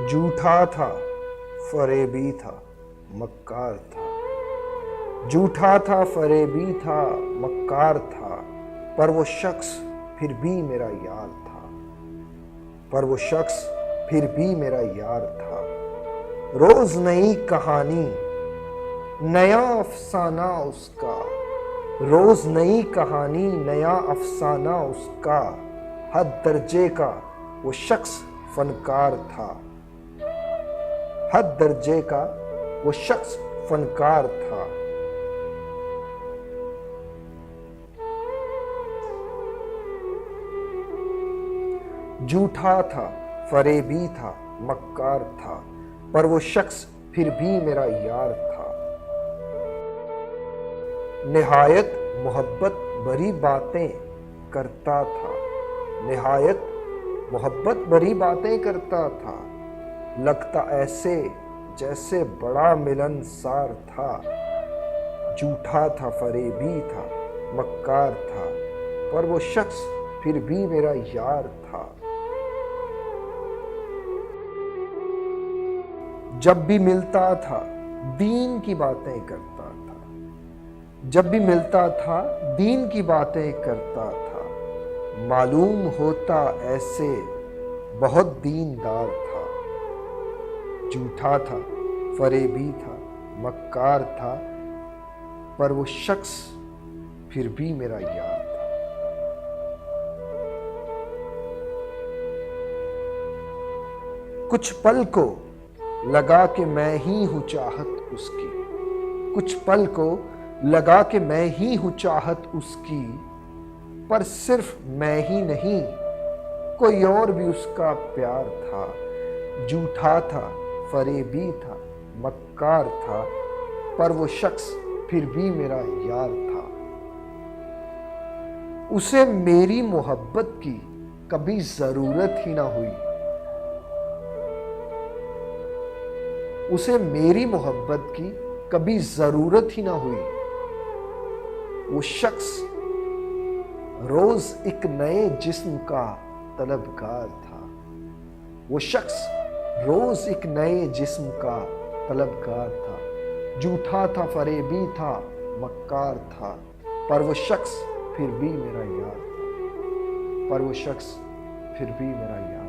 جھوٹا تھا فریبی تھا مکار تھا، جھوٹا تھا فریبی تھا مکار تھا، پر وہ شخص پھر بھی میرا یار تھا، پر وہ شخص پھر بھی میرا یار تھا۔ روز نئی کہانی نیا افسانہ اس کا، روز نئی کہانی نیا افسانہ اس کا، حد درجے کا وہ شخص فنکار تھا، حد درجے کا وہ شخص فنکار تھا۔ جھوٹا تھا فریبی تھا مکار تھا، پر وہ شخص پھر بھی میرا یار تھا۔ نہایت محبت بھری باتیں کرتا تھا، نہایت محبت بھری باتیں کرتا تھا، لگتا ایسے جیسے بڑا ملنسار تھا۔ جھوٹا تھا فریبی تھا مکار تھا، پر وہ شخص پھر بھی میرا یار تھا۔ جب بھی ملتا تھا دین کی باتیں کرتا تھا، جب بھی ملتا تھا دین کی باتیں کرتا تھا، معلوم ہوتا ایسے بہت دیندار تھا۔ جھوٹا تھا فریبی تھا مکار تھا، پر وہ شخص پھر بھی میرا یار تھا۔ کچھ پل کو لگا کہ میں ہی ہوں چاہت اس کی، کچھ پل کو لگا کہ میں ہی ہوں چاہت اس کی، پر صرف میں ہی نہیں کوئی اور بھی اس کا پیار تھا۔ جھوٹا تھا فریبی تھا مکار تھا، پر وہ شخص پھر بھی میرا یار تھا۔ اسے میری محبت کی کبھی ضرورت ہی نہ ہوئی، اسے میری محبت کی کبھی ضرورت ہی نہ ہوئی۔ وہ شخص روز ایک نئے جسم کا طلبگار تھا، وہ شخص روز ایک نئے جسم کا طلبگار تھا۔ جھوٹا تھا فریبی تھا مکار تھا، پر وہ شخص پھر بھی میرا یار تھا، پر وہ شخص پھر بھی میرا یار